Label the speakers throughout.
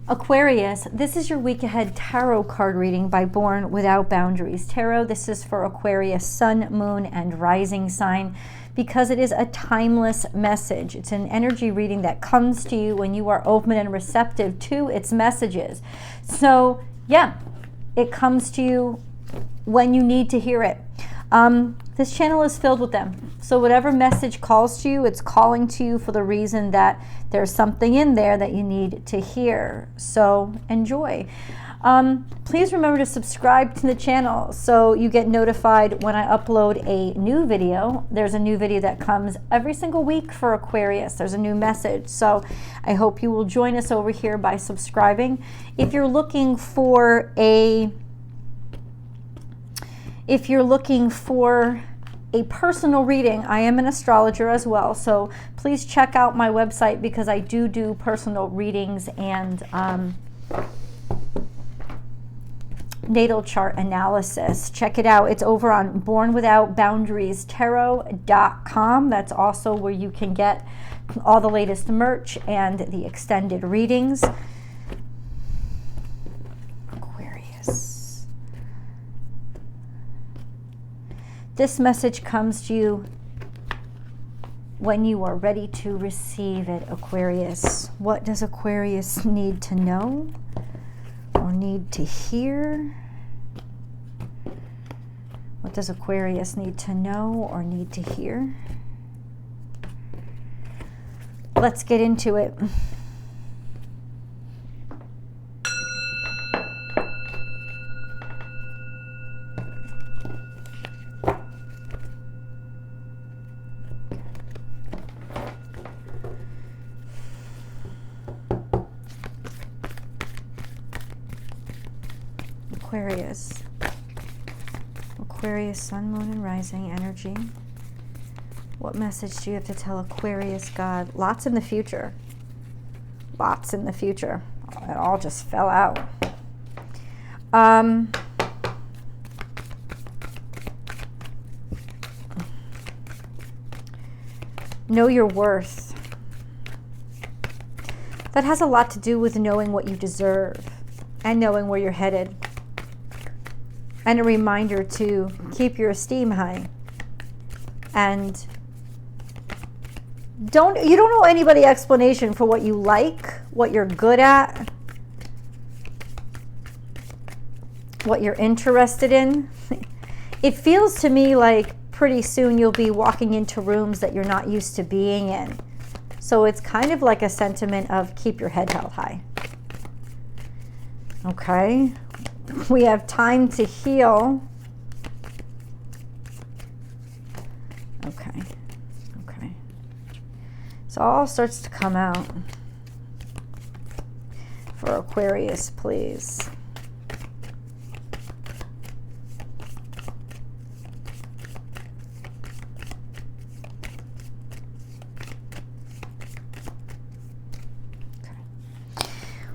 Speaker 1: Aquarius, this is your week ahead tarot card reading by Born Without Boundaries Tarot. This is for Aquarius sun, moon, and rising sign because it is a timeless message. It's an energy reading that comes to you when you are open and receptive to its messages. So yeah, it comes to you when you need to hear it. This channel is filled with them. So whatever message calls to you, it's calling to you for the reason that there's something in there that you need to hear. So enjoy. Please remember to subscribe to the channel so you get notified when I upload a new video. There's a new video that comes every single week for Aquarius. There's a new message. So I hope you will join us over here by subscribing. If you're looking for a personal reading, I am an astrologer as well, so please check out my website because I do personal readings and natal chart analysis. Check it out. It's over on bornwithoutboundariestarot.com. That's also where you can get all the latest merch and the extended readings. This message comes to you when you are ready to receive it, Aquarius. What does Aquarius need to know or need to hear? What does Aquarius need to know or need to hear? Let's get into it. Aquarius, sun, moon, and rising energy. What message do you have to tell Aquarius, God? Lots in the future. Lots in the future. It all just fell out. Know your worth. That has a lot to do with knowing what you deserve and knowing where you're headed. And a reminder to keep your esteem high. And you don't owe anybody explanation for what you like, what you're good at, what you're interested in. It feels to me like pretty soon you'll be walking into rooms that you're not used to being in. So it's kind of like a sentiment of keep your head held high. Okay. We have time to heal. Okay. So all starts to come out for Aquarius, please.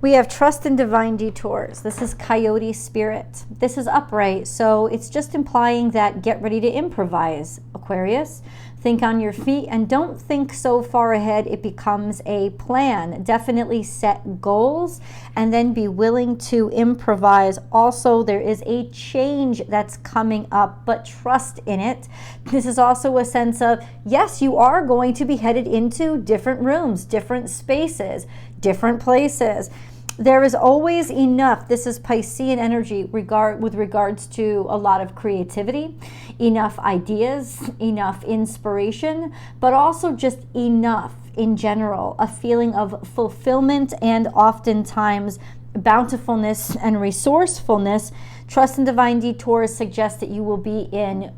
Speaker 1: We have trust in divine detours. This is coyote spirit. This is upright, so it's just implying that get ready to improvise, Aquarius. Think on your feet and don't think so far ahead it becomes a plan. Definitely set goals and then be willing to improvise. Also, there is a change that's coming up, but trust in it. This is also a sense of, yes, you are going to be headed into different rooms, different spaces, different places. There is always enough. This is Piscean energy with regards to a lot of creativity, enough ideas, enough inspiration, but also just enough in general, a feeling of fulfillment and oftentimes bountifulness and resourcefulness. Trust in divine detours suggests that you will be in,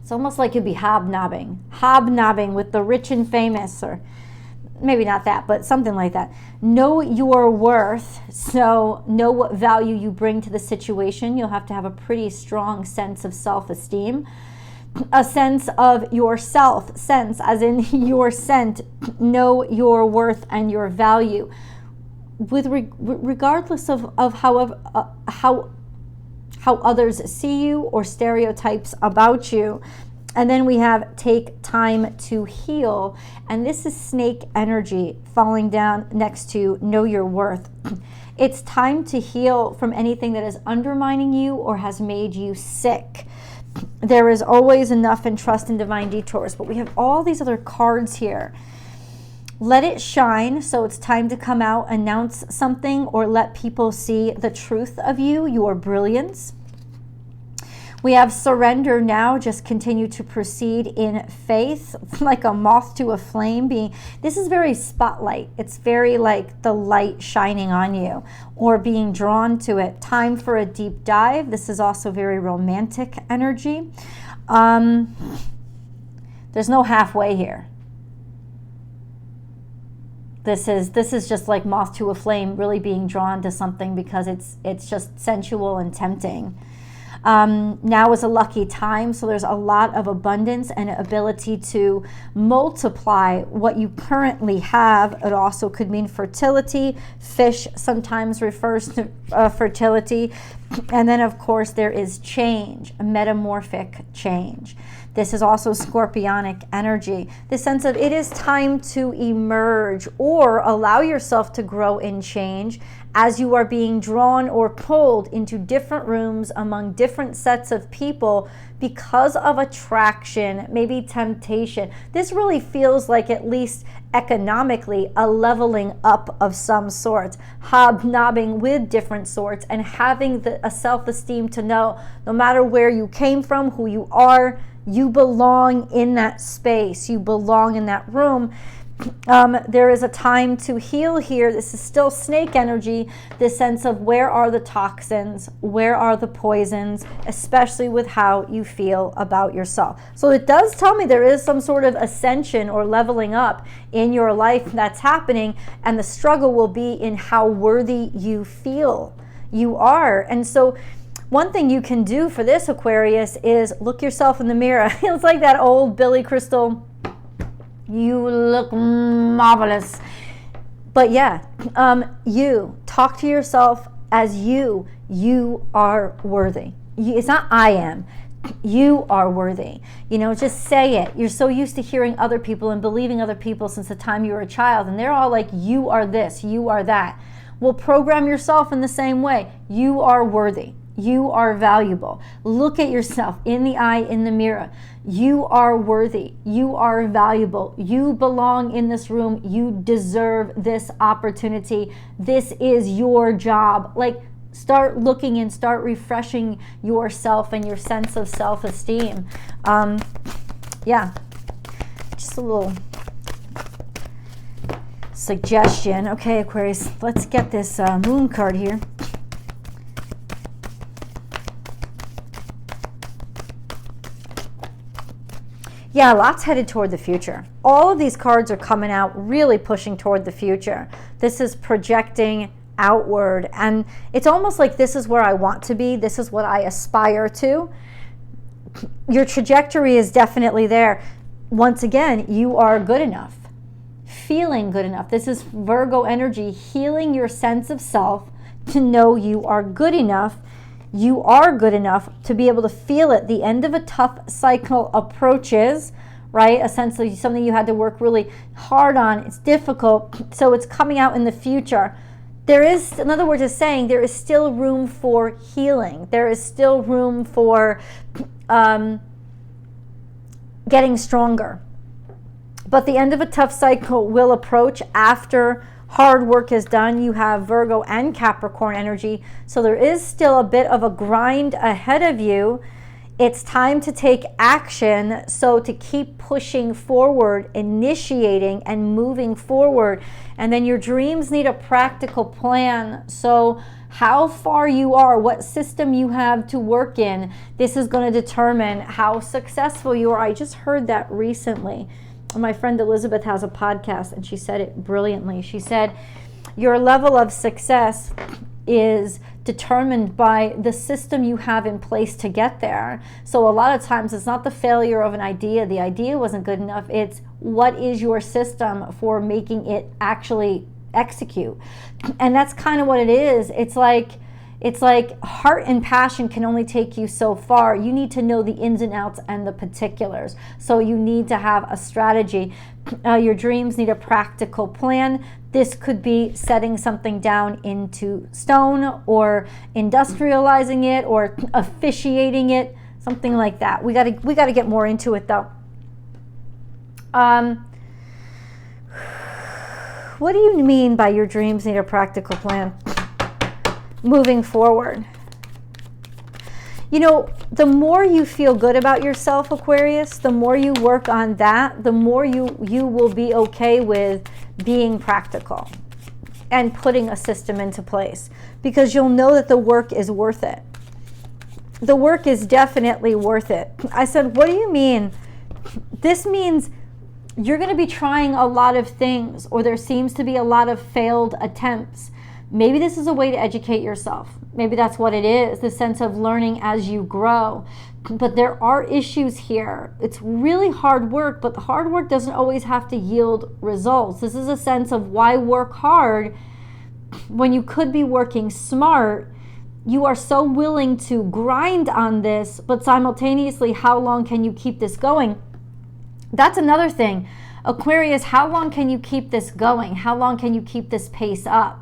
Speaker 1: it's almost like you'll be hobnobbing with the rich and famous, or maybe not that, but something like that. Know your worth. So know what value you bring to the situation. You'll have to have a pretty strong sense of self-esteem. A sense of yourself, sense as in your scent. Know your worth and your value. Regardless of how others see you or stereotypes about you. And then we have take time to heal. And this is snake energy falling down next to know your worth. It's time to heal from anything that is undermining you or has made you sick. There is always enough in trust and divine detours. But we have all these other cards here. Let it shine. So it's time to come out, announce something, or let people see the truth of you, your brilliance. We have surrender now, just continue to proceed in faith, like a moth to a flame. This is very spotlight. It's very like the light shining on you or being drawn to it. Time for a deep dive. This is also very romantic energy. There's no halfway here. This is just like moth to a flame, really being drawn to something because it's just sensual and tempting. Now is a lucky time, so there's a lot of abundance and ability to multiply what you currently have. It also could mean fertility. Fish sometimes refers to fertility. And then, of course, there is change, a metamorphic change. This is also scorpionic energy. The sense of it is time to emerge or allow yourself to grow and change as you are being drawn or pulled into different rooms among different sets of people because of attraction, maybe temptation. This really feels like, at least economically, a leveling up of some sort, hobnobbing with different sorts and having a self-esteem to know no matter where you came from, who you are, you belong in that space, you belong in that room. There is a time to heal here. This is still snake energy, this sense of where are the toxins, where are the poisons, especially with how you feel about yourself. So it does tell me there is some sort of ascension or leveling up in your life that's happening, and the struggle will be in how worthy you feel you are. And so one thing you can do for this, Aquarius, is look yourself in the mirror. It's like that old Billy Crystal, you look marvelous. But yeah, you talk to yourself as you are worthy. It's not I am. You are worthy. Just say it. You're so used to hearing other people and believing other people since the time you were a child, and they're all like, you are this, you are that. Well, program yourself in the same way. You are worthy. You are valuable. Look at yourself in the eye, in the mirror. You are worthy. You are valuable. You belong in this room. You deserve this opportunity. This is your job. Like, start looking and start refreshing yourself and your sense of self-esteem. Yeah, just a little suggestion. Okay, Aquarius, let's get this moon card here. Yeah, lots headed toward the future. All of these cards are coming out really pushing toward the future. This is projecting outward, and it's almost like this is where I want to be. This is what I aspire to. Your trajectory is definitely there. Once again, you are good enough. Feeling good enough. This is Virgo energy, healing your sense of self to know you are good enough. You are good enough to be able to feel it. The end of a tough cycle approaches, right? Essentially something you had to work really hard on. It's difficult, so it's coming out in the future. There is, in other words, it's saying there is still room for healing. There is still room for getting stronger. But the end of a tough cycle will approach after hard work is done. You have Virgo and Capricorn energy, so there is still a bit of a grind ahead of you. It's time to take action, so to keep pushing forward, initiating and moving forward. And then your dreams need a practical plan. So how far you are, what system you have to work in, this is going to determine how successful you are. I just heard that recently. My friend Elizabeth has a podcast, and she said it brilliantly. She said, your level of success is determined by the system you have in place to get there. So a lot of times it's not the failure of an idea. The idea wasn't good enough. It's what is your system for making it actually execute. And that's kind of what it is. It's like It's like heart and passion can only take you so far. You need to know the ins and outs and the particulars. So you need to have a strategy. Your dreams need a practical plan. This could be setting something down into stone, or industrializing it, or officiating it, something like that. We got to get more into it though. What do you mean by your dreams need a practical plan? Moving forward. You know, the more you feel good about yourself, Aquarius, the more you work on that, the more you will be okay with being practical and putting a system into place, because you'll know that the work is worth it. The work is definitely worth it. I said, what do you mean? This means you're going to be trying a lot of things, or there seems to be a lot of failed attempts. Maybe this is a way to educate yourself. Maybe that's what it is, the sense of learning as you grow. But there are issues here. It's really hard work, but the hard work doesn't always have to yield results. This is a sense of why work hard when you could be working smart. You are so willing to grind on this, but simultaneously, how long can you keep this going? That's another thing. Aquarius, how long can you keep this going? How long can you keep this pace up?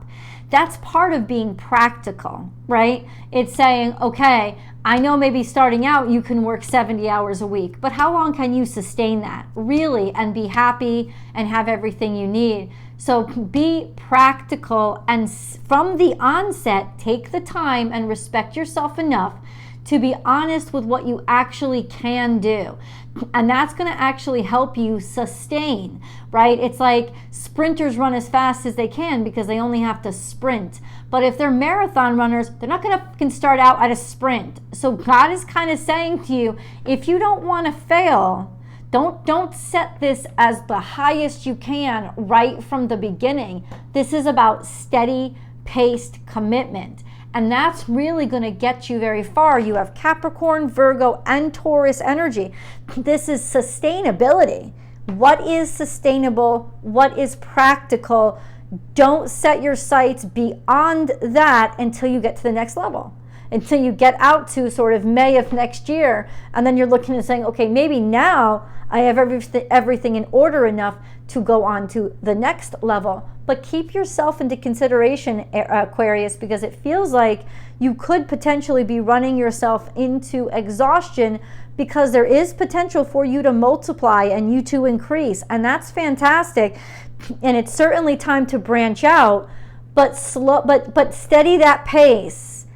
Speaker 1: That's part of being practical, right? It's saying, okay, I know maybe starting out you can work 70 hours a week, but how long can you sustain that really and be happy and have everything you need? So be practical, and from the onset, take the time and respect yourself enough to be honest with what you actually can do. And that's going to actually help you sustain, right? It's like sprinters run as fast as they can because they only have to sprint. But if they're marathon runners, they're not going to start out at a sprint. So God is kind of saying to you, if you don't want to fail, don't set this as the highest you can right from the beginning. This is about steady paced commitment. And that's really going to get you very far. You have Capricorn, Virgo, and Taurus energy. This is sustainability. What is sustainable? What is practical? Don't set your sights beyond that until you get to the next level. Until you get out to sort of May of next year. And then you're looking and saying, okay, maybe now I have everything in order enough to go on to the next level. But keep yourself into consideration, Aquarius, because it feels like you could potentially be running yourself into exhaustion, because there is potential for you to multiply and you to increase. And that's fantastic. And it's certainly time to branch out, but steady that pace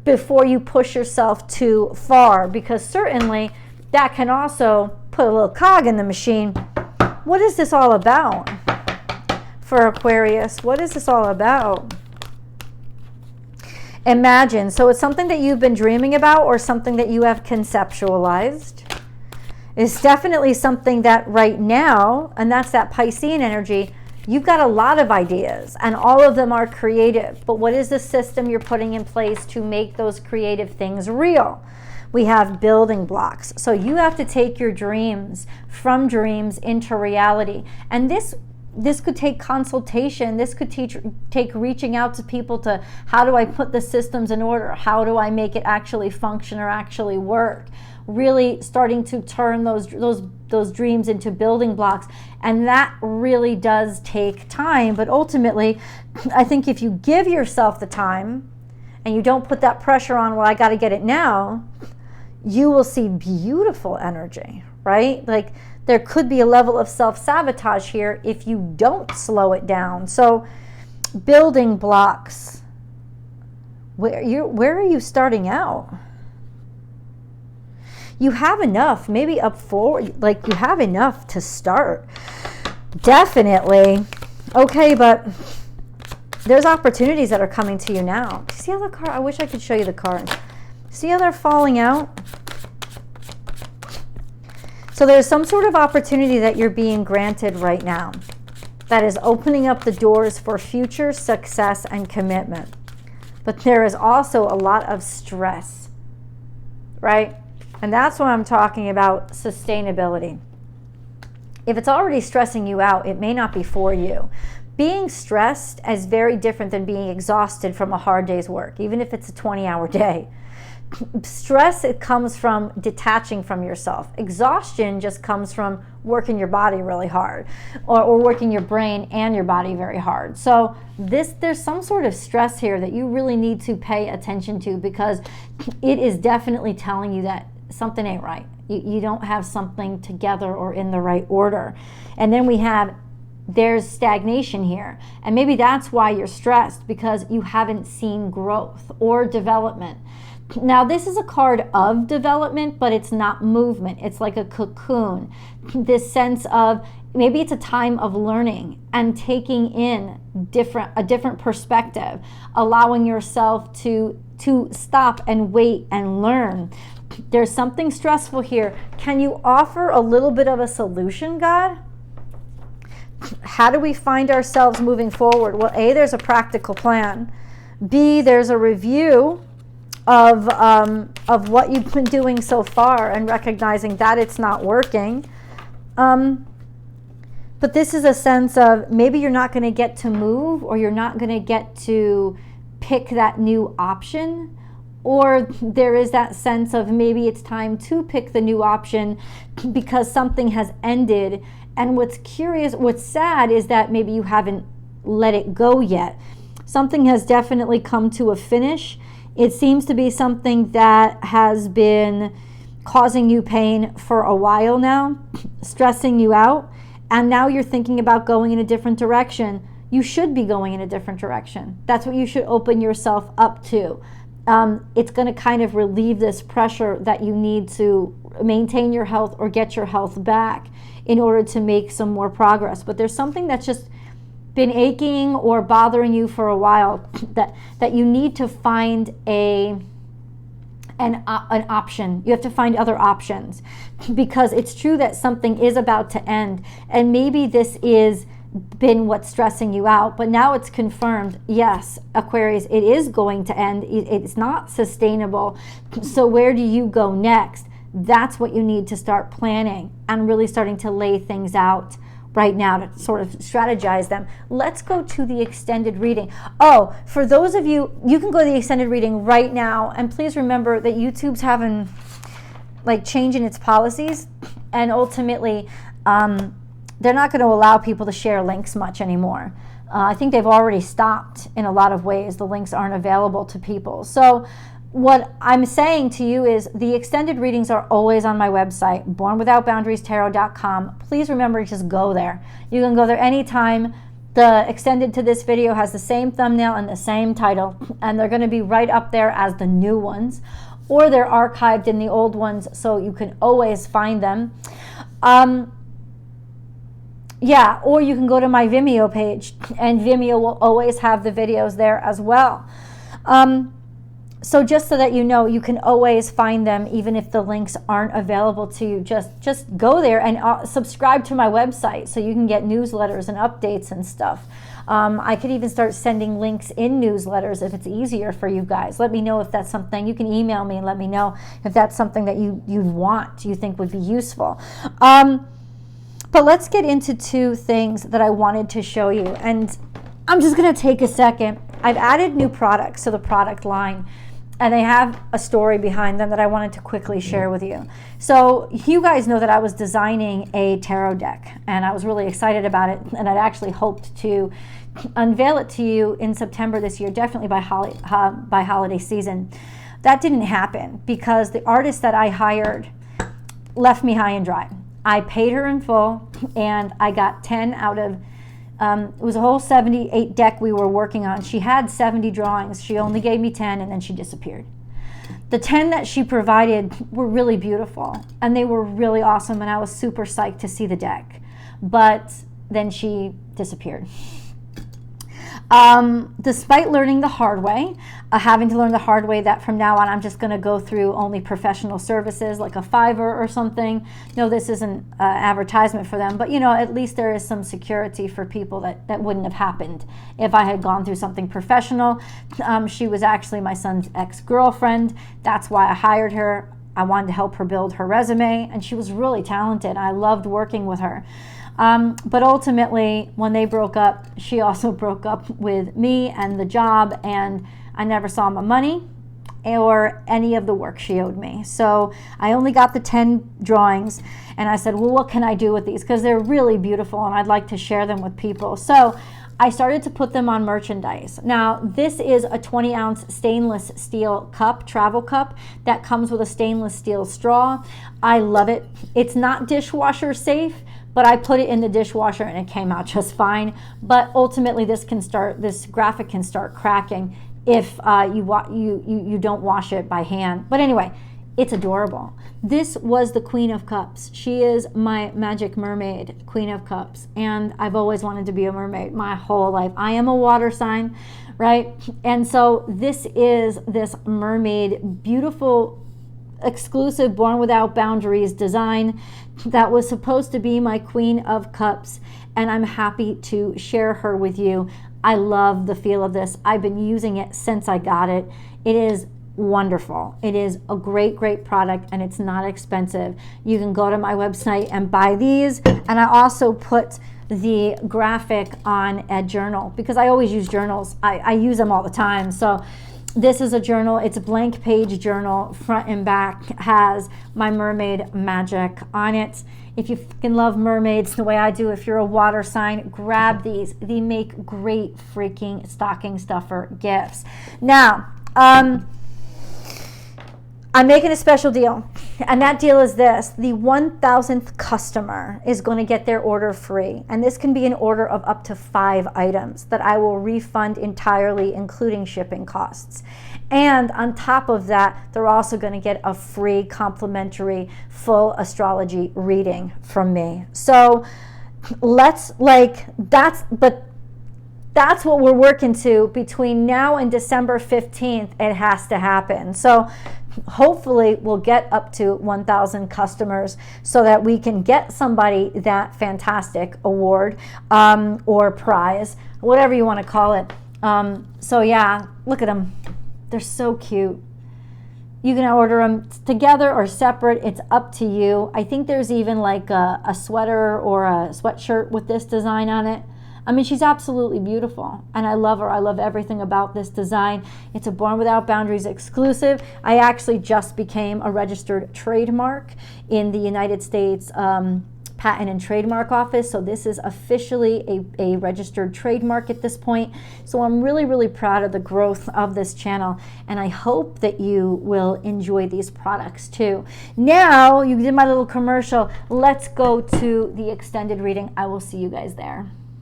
Speaker 1: before you push yourself too far, because certainly that can also put a little cog in the machine. What is this all about for Aquarius? What is this all about? Imagine. So it's something that you've been dreaming about, or something that you have conceptualized. It's definitely something that right now, and that's that Piscean energy, you've got a lot of ideas and all of them are creative. But what is the system you're putting in place to make those creative things real? We have building blocks. So you have to take your dreams from dreams into reality. And this could take consultation. This could take reaching out to people to, how do I put the systems in order? How do I make it actually function or actually work? Really starting to turn those dreams into building blocks. And that really does take time. But ultimately, I think if you give yourself the time and you don't put that pressure on, well, I got to get it now, you will see beautiful energy, right? Like, there could be a level of self-sabotage here if you don't slow it down. So building blocks, where are you starting out? You have enough, maybe up forward, like you have enough to start. Definitely. Okay, but there's opportunities that are coming to you now. See how the card, I wish I could show you the cards. See how they're falling out? So there's some sort of opportunity that you're being granted right now that is opening up the doors for future success and commitment. But there is also a lot of stress, right? And that's what I'm talking about, sustainability. If it's already stressing you out, it may not be for you. being stressed is very different than being exhausted from a hard day's work, even if it's a 20-hour day. Stress, it comes from detaching from yourself. Exhaustion just comes from working your body really hard, or working your brain and your body very hard. So there's some sort of stress here that you really need to pay attention to, because it is definitely telling you that something ain't right. You don't have something together or in the right order. And then there's stagnation here. And maybe that's why you're stressed, because you haven't seen growth or development. Now, this is a card of development, but it's not movement. It's like a cocoon. This sense of maybe it's a time of learning and taking in a different perspective, allowing yourself to stop and wait and learn. There's something stressful here. Can you offer a little bit of a solution, God? How do we find ourselves moving forward? Well, A, there's a practical plan. B, there's a review of what you've been doing so far and recognizing that it's not working. But this is a sense of maybe you're not going to get to move, or you're not going to get to pick that new option, or there is that sense of maybe it's time to pick the new option because something has ended. And what's sad is that maybe you haven't let it go yet. Something has definitely come to a finish. It seems to be something that has been causing you pain for a while now, stressing you out, and now you're thinking about going in a different direction. You should be going in a different direction. That's what you should open yourself up to. It's going to kind of relieve this pressure that you need to maintain your health or get your health back in order to make some more progress. But there's something that's just been aching or bothering you for a while that you need to find an option. You have to find other options, because it's true that something is about to end, and maybe this is been what's stressing you out, but now it's confirmed. Yes, Aquarius, it is going to end. It's not sustainable. So where do you go next? That's what you need to start planning and really starting to lay things out right now to sort of strategize them. Let's go to the extended reading. Oh, for those of you, you can go to the extended reading right now, and please remember that YouTube's having changing its policies, and ultimately they're not going to allow people to share links much anymore. I think they've already stopped in a lot of ways. The links aren't available to people. So what I'm saying to you is the extended readings are always on my website, bornwithoutboundariestarot.com. Please remember to just go there. You can go there anytime. The extended to this video has the same thumbnail and the same title, and they're going to be right up there as the new ones, or they're archived in the old ones, so you can always find them. Yeah, or you can go to my Vimeo page, and Vimeo will always have the videos there as well. So just so that you know, you can always find them even if the links aren't available to you. Just go there and subscribe to my website so you can get newsletters and updates and stuff. I could even start sending links in newsletters if it's easier for you guys. Let me know if that's something. You can email me and let me know if that's something that you think would be useful. But let's get into two things that I wanted to show you. And I'm just going to take a second. I've added new products to the product line, and they have a story behind them that I wanted to quickly share with you. So you guys know that I was designing a tarot deck, and I was really excited about it, and I'd actually hoped to unveil it to you in September this year, definitely by holiday season. That didn't happen because the artist that I hired left me high and dry. I paid her in full, and I got 10 out of it was a whole 78 deck we were working on. She had 70 drawings. She only gave me 10, and then she disappeared. The 10 that she provided were really beautiful, and they were really awesome, and I was super psyched to see the deck. But then she disappeared. Despite learning the hard way, having to learn the hard way that from now on I'm just going to go through only professional services like a Fiverr or something. No, this isn't advertisement for them, but at least there is some security for people that wouldn't have happened if I had gone through something professional. She was actually my son's ex-girlfriend. That's why I hired her. I wanted to help her build her resume, and she was really talented. I loved working with her. But ultimately, when they broke up, she also broke up with me and the job, and I never saw my money or any of the work she owed me. So I only got the 10 drawings, and I said, well, what can I do with these? Because they're really beautiful and I'd like to share them with people. So I started to put them on merchandise. Now, this is a 20-ounce stainless steel cup, travel cup, that comes with a stainless steel straw. I love it. It's not dishwasher safe, but I put it in the dishwasher and it came out just fine. But ultimately, this graphic can start cracking if you don't wash it by hand. But anyway, it's adorable. This was the Queen of Cups. She is my magic mermaid, Queen of Cups. And I've always wanted to be a mermaid my whole life. I am a water sign, right? And so this is this mermaid, beautiful, exclusive Born Without Boundaries design that was supposed to be my Queen of Cups. And I'm happy to share her with you. I love the feel of this. I've been using it since I got it. It is wonderful. It is a great, great product, and it's not expensive. You can go to my website and buy these. And I also put the graphic on a journal because I always use journals. I use them all the time. So this is a journal. It's a blank page journal. Front and back has my mermaid magic on it. If you fucking love mermaids the way I do, if you're a water sign, grab these. They make great freaking stocking stuffer gifts. Now, I'm making a special deal, and that deal is this. The 1,000th customer is going to get their order free, and this can be an order of up to 5 items that I will refund entirely, including shipping costs. And on top of that, they're also going to get a free complimentary full astrology reading from me. So that's what we're working to. Between now and December 15th, it has to happen. So hopefully we'll get up to 1,000 customers so that we can get somebody that fantastic award or prize, whatever you want to call it. So yeah, look at them. They're so cute. You can order them together or separate. It's up to you. I think there's even like a sweater or a sweatshirt with this design on it. I mean, she's absolutely beautiful, and I love her. I love everything about this design. It's a Born Without Boundaries exclusive. I actually just became a registered trademark in the United States Patent and Trademark Office, so this is officially a registered trademark at this point. So I'm really, really proud of the growth of this channel, and I hope that you will enjoy these products too. Now, you did my little commercial. Let's go to the extended reading. I will see you guys there.